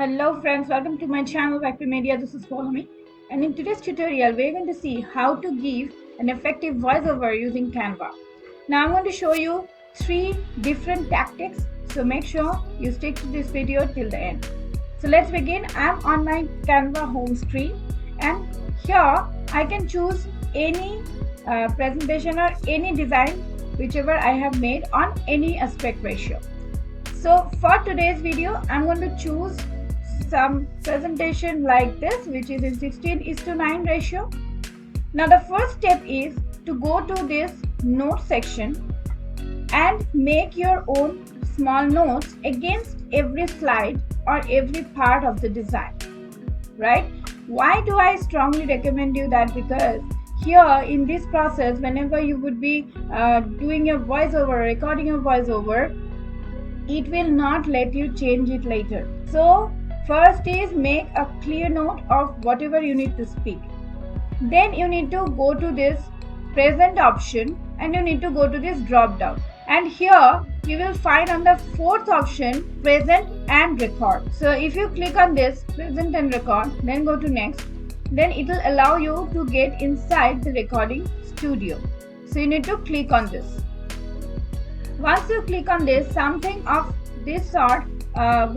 Hello friends, welcome to my channel VAGPE Media. This is Follow Me, and in today's tutorial we're going to see how to give an effective voiceover using Canva. Now I'm going to show you 3 different tactics, so make sure you stick to this video till the end. So let's begin. I'm on my Canva home screen, and here I can choose any presentation or any design whichever I have made on any aspect ratio. So for today's video I'm going to choose some presentation like this, which is in 16:9 ratio. Now the first step is to go to this note section and make your own small notes against every slide or every part of the design, right? Why do I strongly recommend you that? Because here in this process, whenever you would be doing a voiceover, recording a voiceover, it will not let you change it later. So first is make a clear note of whatever you need to speak. Then you need to go to this present option and you need to go to this drop down. And here you will find on the fourth option present and record. So if you click on this present and record, then go to next, then it will allow you to get inside the recording studio. So you need to click on this. Once you click on this, something of this sort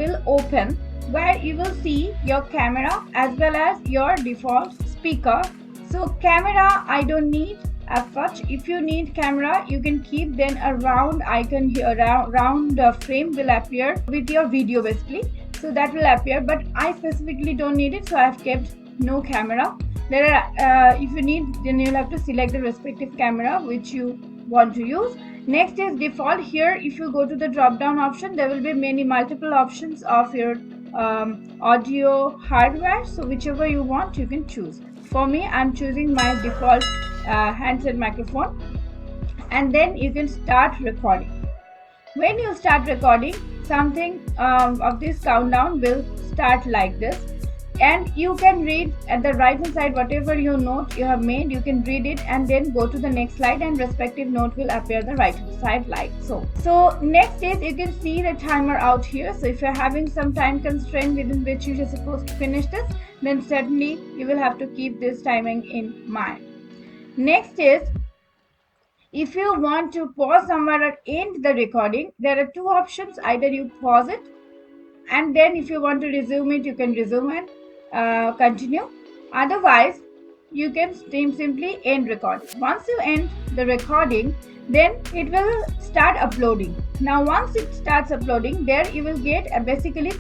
will open, where you will see your camera as well as your default speaker. So camera I don't need as such. If you need camera, you can keep, then a round icon here, round frame will appear with your video basically. So that will appear, but I specifically don't need it, so I have kept no camera. There are, if you need, then you'll have to select the respective camera which you want to use. Next is default. Here if you go to the drop down option, there will be multiple options of your audio hardware, so whichever you want you can choose. For me, I'm choosing my default handset microphone, and then you can start recording. When you start recording, something of this countdown will start like this, and you can read at the right hand side whatever your note you have made. You can read it and then go to the next slide, and respective note will appear the right hand side like so. So next is you can see the timer out here. So if you're having some time constraint within which you're supposed to finish this, then certainly you will have to keep this timing in mind. Next is, if you want to pause somewhere or end the recording, there are two options. Either you pause it, and then if you want to resume it, you can resume and continue. Otherwise you can simply end recording. Once you end the recording, then it will start uploading. Now once it starts uploading, there you will get basically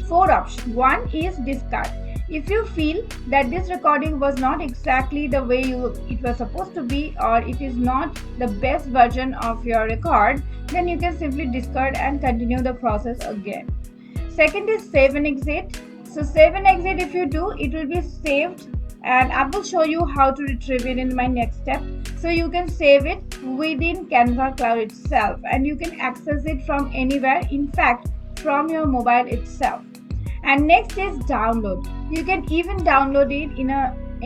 four options. One is discard. If you feel that this recording was not exactly the way it was supposed to be, or it is not the best version of your record, then you can simply discard and continue the process again. Second is save and exit. So save and exit, if you do, it will be saved, and I will show you how to retrieve it in my next step. So you can save it within Canva Cloud itself, and you can access it from anywhere, in fact from your mobile itself. And next is download. You can even download it in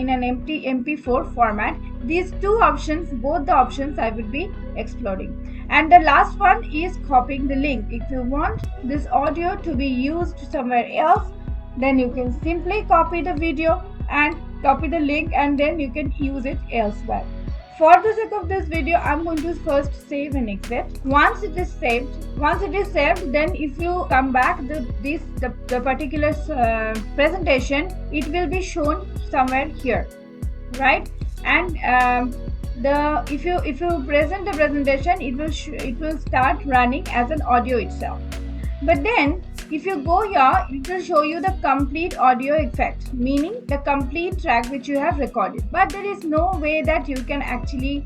an empty MP4 format. These two options, both the options I will be exploring. And the last one is copying the link. If you want this audio to be used somewhere else, then you can simply copy the video and copy the link, and then you can use it elsewhere. For the sake of this video, I'm going to first save and exit. Once it is saved, then if you come back, the particular presentation, it will be shown somewhere here, right? And if you present the presentation, it will start running as an audio itself. But then if you go here, it will show you the complete audio effect, meaning the complete track which you have recorded. But there is no way that you can actually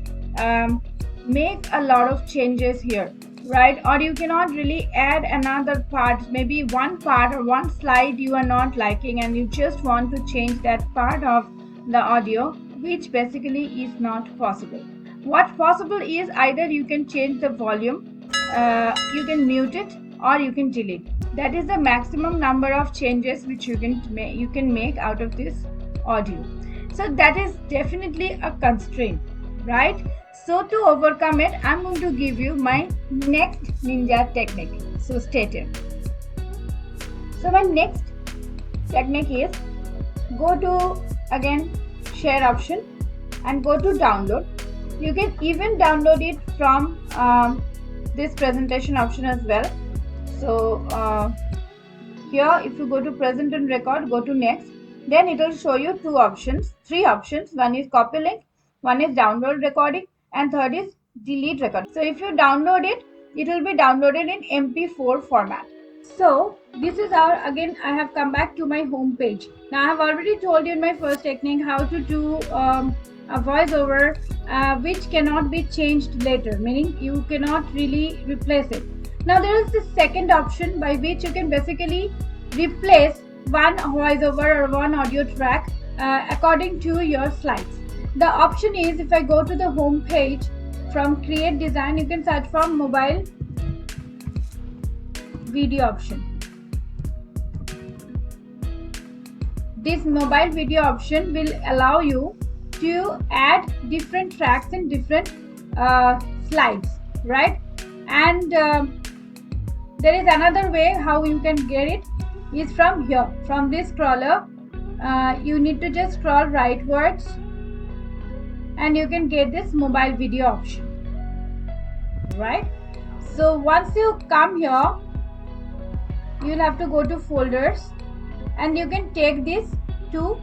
make a lot of changes here, right? Or you cannot really add another part, maybe one part or one slide you are not liking, and you just want to change that part of the audio, which basically is not possible. What possible is, either you can change the volume, you can mute it, or you can delete. That is the maximum number of changes which you can make out of this audio. So that is definitely a constraint, right? So to overcome it, I'm going to give you my next ninja technique. So stay tuned. So my next technique is go to again share option and go to download. You can even download it from this presentation option as well. So here if you go to present and record, go to next, then it will show you three options. One is copy link, one is download recording, and third is delete recording. So if you download it, it will be downloaded in MP4 format. So this is our, again I have come back to my home page. Now I have already told you in my first technique how to do a voiceover which cannot be changed later, meaning you cannot really replace it. Now there is the second option by which you can basically replace one voiceover or one audio track according to your slides. The option is, if I go to the home page, from create design you can search for mobile video option. This mobile video option will allow you to add different tracks in different slides, right? And there is another way how you can get it is from here, from this scroller. You need to just scroll rightwards and you can get this mobile video option, right? So once you come here, you'll have to go to folders and you can take this to,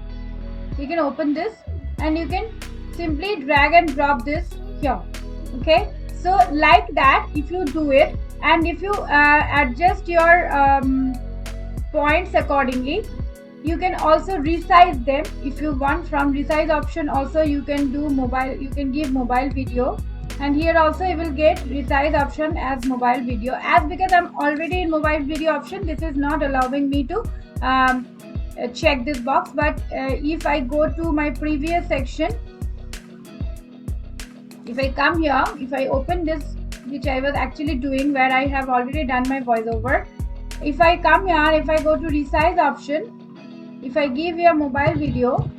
you can open this and you can simply drag and drop this here. Okay, so like that if you do it, and if you adjust your points accordingly, you can also resize them if you want. From resize option also you can do mobile, you can give mobile video, and here also you will get resize option as mobile video. As because I'm already in mobile video option, this is not allowing me to check this box. But if I go to my previous section, if I come here, if I open this, which I was actually doing where I have already done my voiceover, if I come here, if I go to resize option, if I give here mobile video,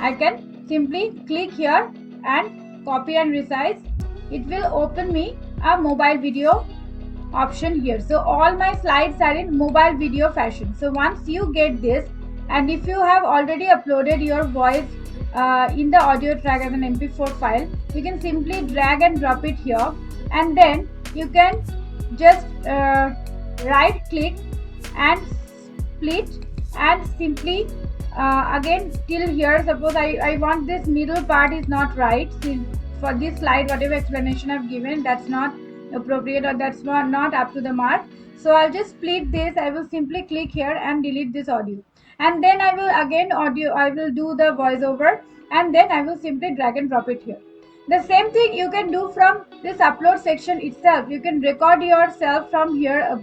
I can simply click here and copy and resize. It will open me a mobile video option here. So all my slides are in mobile video fashion. So once you get this, and if you have already uploaded your voice in the audio track as an MP4 file, you can simply drag and drop it here, and then you can just right click and split and simply again till here. Suppose I want this middle part is not right. See, for this slide whatever explanation I've given, that's not appropriate or that's not up to the mark. So I'll just split this. I will simply click here and delete this audio, and then I will again I will do the voiceover, and then I will simply drag and drop it here. The same thing you can do from this upload section itself. You can record yourself from here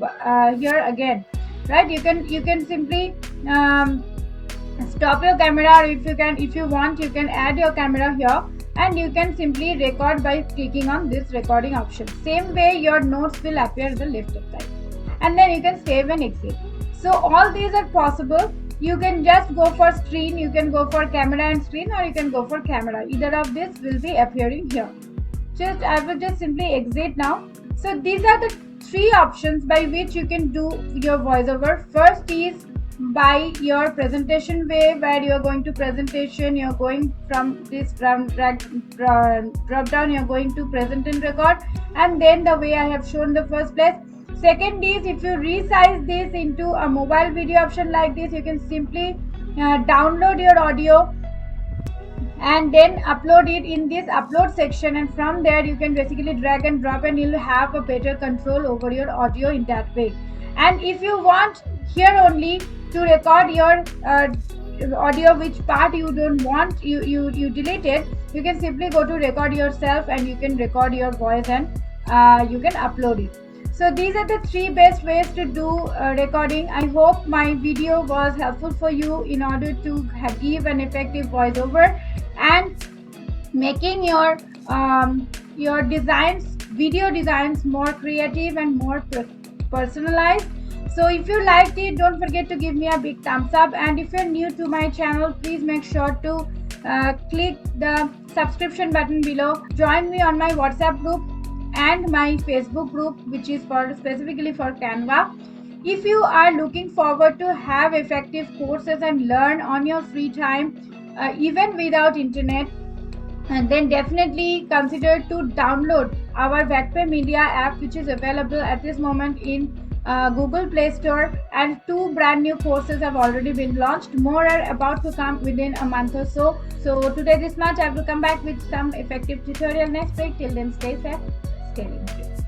here again, right? You can simply stop your camera, or if you want you can add your camera here, and you can simply record by clicking on this recording option. Same way your notes will appear at the left side, and then you can save and exit. So all these are possible. You can just go for screen, you can go for camera and screen, or you can go for camera. Either of this will be appearing here. I will just simply exit now. So these are the three options by which you can do your voiceover. First is by your presentation way, where you are going to presentation, you are going from this drop down, you are going to present and record, and then the way I have shown the first place. Second is, if you resize this into a mobile video option like this, you can simply download your audio and then upload it in this upload section, and from there you can basically drag and drop, and you'll have a better control over your audio in that way. And if you want here only to record your audio, which part you don't want, you delete it, you can simply go to record yourself and you can record your voice and you can upload it. So these are the three best ways to do recording. I hope my video was helpful for you in order to give an effective voiceover and making your designs, video designs, more creative and more personalized. So if you liked it, don't forget to give me a big thumbs up, and if you're new to my channel, please make sure to click the subscription button below. Join me on my WhatsApp group and my Facebook group, which is specifically for Canva. If you are looking forward to have effective courses and learn on your free time, even without internet, and then definitely consider to download our VAGPE Media app, which is available at this moment in Google Play Store, and 2 brand new courses have already been launched. More are about to come within a month or so. So today this much. I will come back with some effective tutorial next week. Till then, stay safe, stay linked.